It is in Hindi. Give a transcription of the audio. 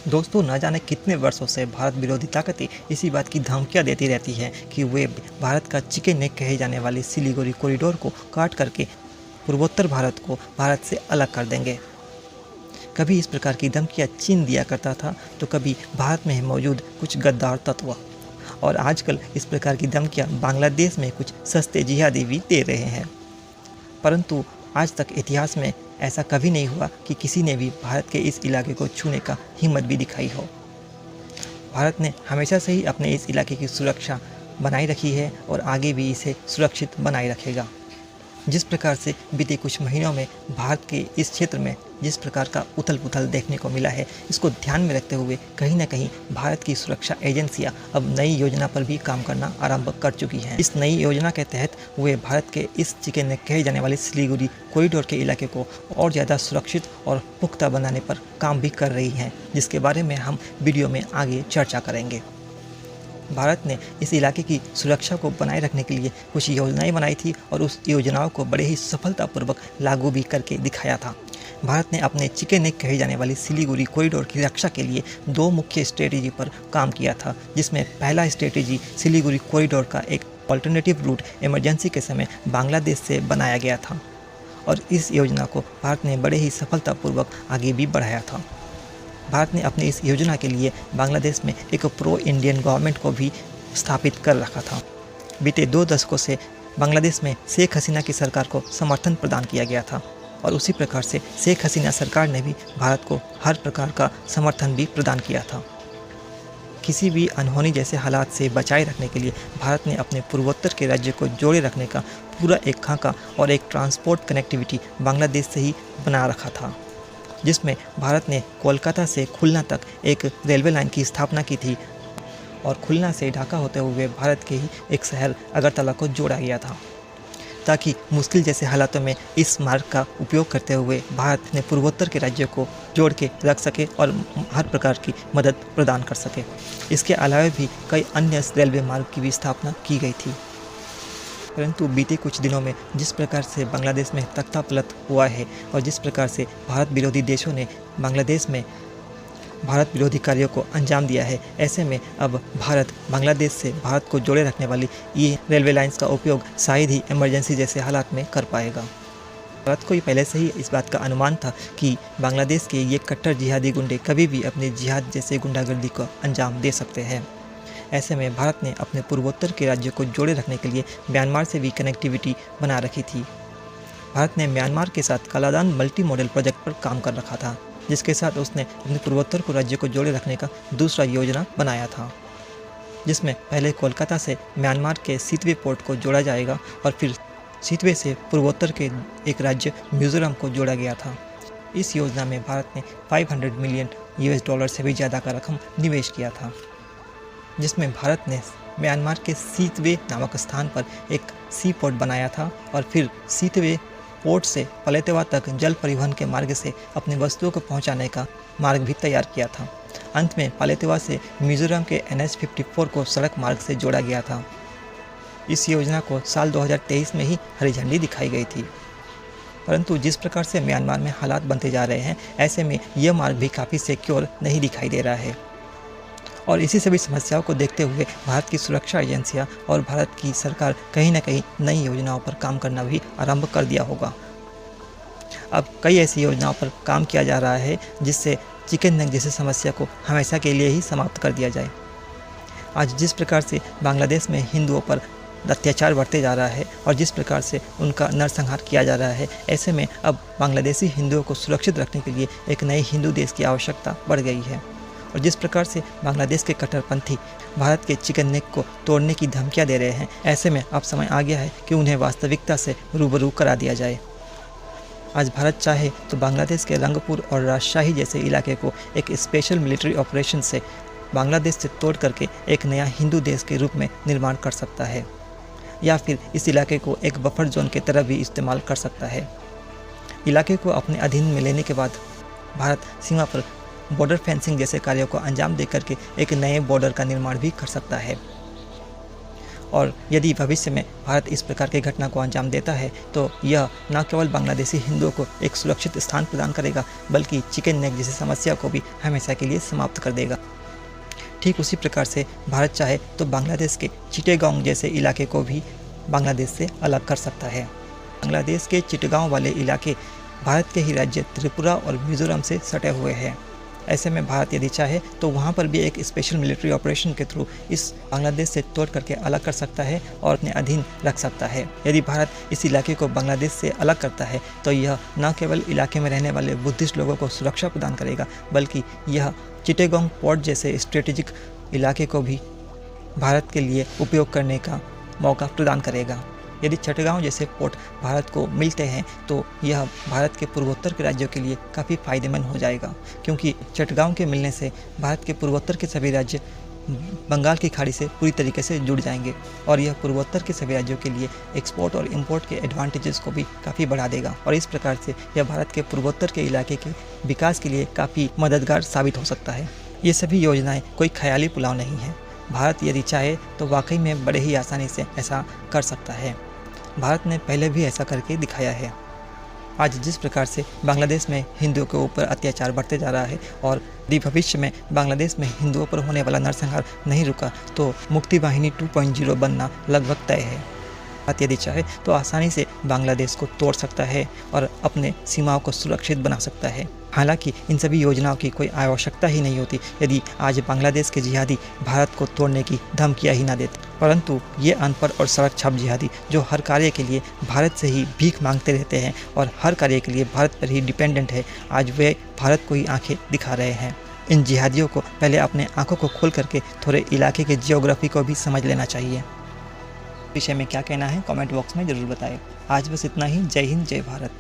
दोस्तों, न जाने कितने वर्षों से भारत विरोधी ताकतें इसी बात की धमकियां देती रहती हैं कि वे भारत का चिकन नेक कहे जाने वाली सिलीगुड़ी कॉरिडोर को काट करके पूर्वोत्तर भारत को भारत से अलग कर देंगे। कभी इस प्रकार की धमकियां चीन दिया करता था, तो कभी भारत में मौजूद कुछ गद्दार तत्व, और आजकल इस प्रकार की धमकियां बांग्लादेश में कुछ सस्ते जिहादी भी दे रहे हैं। परंतु आज तक इतिहास में ऐसा कभी नहीं हुआ कि किसी ने भी भारत के इस इलाके को छूने का हिम्मत भी दिखाई हो। भारत ने हमेशा से ही अपने इस इलाके की सुरक्षा बनाए रखी है और आगे भी इसे सुरक्षित बनाए रखेगा। जिस प्रकार से बीते कुछ महीनों में भारत के इस क्षेत्र में जिस प्रकार का उथल पुथल देखने को मिला है, इसको ध्यान में रखते हुए कहीं ना कहीं भारत की सुरक्षा एजेंसियां अब नई योजना पर भी काम करना आरंभ कर चुकी हैं। इस नई योजना के तहत वे भारत के इस चिकन नेक कहे जाने वाली सिलीगुड़ी कॉरिडोर के इलाके को और ज़्यादा सुरक्षित और पुख्ता बनाने पर काम भी कर रही हैं, जिसके बारे में हम वीडियो में आगे चर्चा करेंगे। भारत ने इस इलाके की सुरक्षा को बनाए रखने के लिए कुछ योजनाएं बनाई थी और उस योजनाओं को बड़े ही सफलतापूर्वक लागू भी करके दिखाया था। भारत ने अपने चिकन नेक कही जाने वाली सिलीगुड़ी कॉरिडोर की रक्षा के लिए दो मुख्य स्ट्रेटेजी पर काम किया था, जिसमें पहला स्ट्रेटेजी सिलीगुड़ी कॉरिडोर का एक अल्टरनेटिव रूट इमरजेंसी के समय बांग्लादेश से बनाया गया था, और इस योजना को भारत ने बड़े ही सफलतापूर्वक आगे भी बढ़ाया था। भारत ने अपनी इस योजना के लिए बांग्लादेश में एक प्रो इंडियन गवर्नमेंट को भी स्थापित कर रखा था। बीते 2 दशकों से बांग्लादेश में शेख हसीना की सरकार को समर्थन प्रदान किया गया था, और उसी प्रकार से शेख हसीना सरकार ने भी भारत को हर प्रकार का समर्थन भी प्रदान किया था। किसी भी अनहोनी जैसे हालात से बचाए रखने के लिए भारत ने अपने पूर्वोत्तर के राज्य को जोड़े रखने का पूरा एक खाका और एक ट्रांसपोर्ट कनेक्टिविटी बांग्लादेश से ही बना रखा था, जिसमें भारत ने कोलकाता से खुलना तक एक रेलवे लाइन की स्थापना की थी, और खुलना से ढाका होते हुए भारत के ही एक शहर अगरतला को जोड़ा गया था, ताकि मुश्किल जैसे हालातों में इस मार्ग का उपयोग करते हुए भारत ने पूर्वोत्तर के राज्यों को जोड़ के रख सके और हर प्रकार की मदद प्रदान कर सके। इसके अलावा भी कई अन्य रेलवे मार्ग की भी स्थापना की गई थी। परंतु बीते कुछ दिनों में जिस प्रकार से बांग्लादेश में तख्तापलट हुआ है और जिस प्रकार से भारत विरोधी देशों ने बांग्लादेश में भारत विरोधी कार्यों को अंजाम दिया है, ऐसे में अब भारत बांग्लादेश से भारत को जोड़े रखने वाली ये रेलवे लाइंस का उपयोग शायद ही इमरजेंसी जैसे हालात में कर पाएगा। भारत को ही पहले से ही इस बात का अनुमान था कि बांग्लादेश के ये कट्टर जिहादी गुंडे कभी भी अपने जिहाद जैसे गुंडागर्दी को अंजाम दे सकते हैं। ऐसे में भारत ने अपने पूर्वोत्तर के राज्यों को जोड़े रखने के लिए म्यांमार से भी कनेक्टिविटी बना रखी थी। भारत ने म्यांमार के साथ कालादान मल्टी मॉडल प्रोजेक्ट पर काम कर रखा था, जिसके साथ उसने अपने पूर्वोत्तर को राज्य को जोड़े रखने का दूसरा योजना बनाया था, जिसमें पहले कोलकाता से म्यांमार के सीतवे पोर्ट को जोड़ा जाएगा और फिर सीतवे से पूर्वोत्तर के एक राज्य मिजोरम को जोड़ा गया था। इस योजना में भारत ने $500 मिलियन से भी ज़्यादा का रकम निवेश किया था, जिसमें भारत ने म्यांमार के सीतवे नामक स्थान पर एक सी पोर्ट बनाया था और फिर सीतवे पोर्ट से पलेतेवा तक जल परिवहन के मार्ग से अपनी वस्तुओं को पहुंचाने का मार्ग भी तैयार किया था। अंत में पलेतेवा से मिजोरम के NH-54 को सड़क मार्ग से जोड़ा गया था। इस योजना को साल 2023 में ही हरी झंडी दिखाई गई थी। परंतु जिस प्रकार से म्यांमार में हालात बनते जा रहे हैं, ऐसे में यह मार्ग भी काफ़ी सिक्योर नहीं दिखाई दे रहा है, और इसी सभी समस्याओं को देखते हुए भारत की सुरक्षा एजेंसियां और भारत की सरकार कहीं ना कहीं नई योजनाओं पर काम करना भी आरंभ कर दिया होगा। अब कई ऐसी योजनाओं पर काम किया जा रहा है जिससे चिकन नेक जैसी समस्या को हमेशा के लिए ही समाप्त कर दिया जाए। आज जिस प्रकार से बांग्लादेश में हिंदुओं पर अत्याचार बढ़ते जा रहा है और जिस प्रकार से उनका नरसंहार किया जा रहा है, ऐसे में अब बांग्लादेशी हिंदुओं को सुरक्षित रखने के लिए एक नए हिंदू देश की आवश्यकता बढ़ गई है। और जिस प्रकार से बांग्लादेश के कट्टरपंथी भारत के चिकन नेक को तोड़ने की धमकियां दे रहे हैं, ऐसे में अब समय आ गया है कि उन्हें वास्तविकता से रूबरू करा दिया जाए। आज भारत चाहे तो बांग्लादेश के रंगपुर और राजशाही जैसे इलाके को एक स्पेशल मिलिट्री ऑपरेशन से बांग्लादेश से तोड़ करके एक नया हिंदू देश के रूप में निर्माण कर सकता है, या फिर इस इलाके को एक बफर जोन की तरह भी इस्तेमाल कर सकता है। इलाके को अपने अधीन में लेने के बाद भारत सीमा पर बॉर्डर फेंसिंग जैसे कार्यों को अंजाम दे करके एक नए बॉर्डर का निर्माण भी कर सकता है। और यदि भविष्य में भारत इस प्रकार की घटना को अंजाम देता है तो यह न केवल बांग्लादेशी हिंदुओं को एक सुरक्षित स्थान प्रदान करेगा बल्कि चिकन नेक जैसी समस्या को भी हमेशा के लिए समाप्त कर देगा। ठीक उसी प्रकार से भारत चाहे तो बांग्लादेश के चिटागोंग जैसे इलाके को भी बांग्लादेश से अलग कर सकता है। बांग्लादेश के चिटागोंग वाले इलाके भारत के ही राज्य त्रिपुरा और मिजोरम से सटे हुए हैं। ऐसे में भारत यदि चाहे तो वहाँ पर भी एक स्पेशल मिलिट्री ऑपरेशन के थ्रू इस बांग्लादेश से तोड़ करके अलग कर सकता है और अपने अधीन रख सकता है। यदि भारत इस इलाके को बांग्लादेश से अलग करता है तो यह न केवल इलाके में रहने वाले बुद्धिस्ट लोगों को सुरक्षा प्रदान करेगा बल्कि यह चिटागोंग पोर्ट जैसे स्ट्रेटेजिक इलाके को भी भारत के लिए उपयोग करने का मौका प्रदान करेगा। यदि चिटागोंग जैसे पोर्ट भारत को मिलते हैं तो यह भारत के पूर्वोत्तर के राज्यों के लिए काफ़ी फायदेमंद हो जाएगा, क्योंकि चिटागोंग के मिलने से भारत के पूर्वोत्तर के सभी राज्य बंगाल की खाड़ी से पूरी तरीके से जुड़ जाएंगे और यह पूर्वोत्तर के सभी राज्यों के लिए एक्सपोर्ट और इंपोर्ट के एडवांटेजेस को भी काफ़ी बढ़ा देगा और इस प्रकार से यह भारत के पूर्वोत्तर के इलाके के विकास के लिए काफ़ी मददगार साबित हो सकता है। ये सभी योजनाएं कोई ख्याली पुलाव नहीं है। भारत यदि चाहे तो वाकई में बड़े ही आसानी से ऐसा कर सकता है। भारत ने पहले भी ऐसा करके दिखाया है। आज जिस प्रकार से बांग्लादेश में हिंदुओं के ऊपर अत्याचार बढ़ते जा रहा है और यदि भविष्य में बांग्लादेश में हिंदुओं पर होने वाला नरसंहार नहीं रुका तो मुक्ति वाहिनी 2.0 बनना लगभग तय है। भारत यदि चाहे तो आसानी से बांग्लादेश को तोड़ सकता है और अपने सीमाओं को सुरक्षित बना सकता है। हालांकि इन सभी योजनाओं की कोई आवश्यकता ही नहीं होती यदि आज बांग्लादेश के जिहादी भारत को तोड़ने की धमकियां ही ना देते, परंतु ये अनपढ़ और सड़क छाप जिहादी जो हर कार्य के लिए भारत से ही भीख मांगते रहते हैं और हर कार्य के लिए भारत पर ही डिपेंडेंट है, आज वे भारत को ही आंखें दिखा रहे हैं। इन जिहादियों को पहले अपने आंखों को खोल करके थोड़े इलाके के जियोग्राफी को भी समझ लेना चाहिए। विषय में क्या कहना है कमेंट बॉक्स में ज़रूर बताएं। आज बस इतना ही। जय हिंद, जय भारत।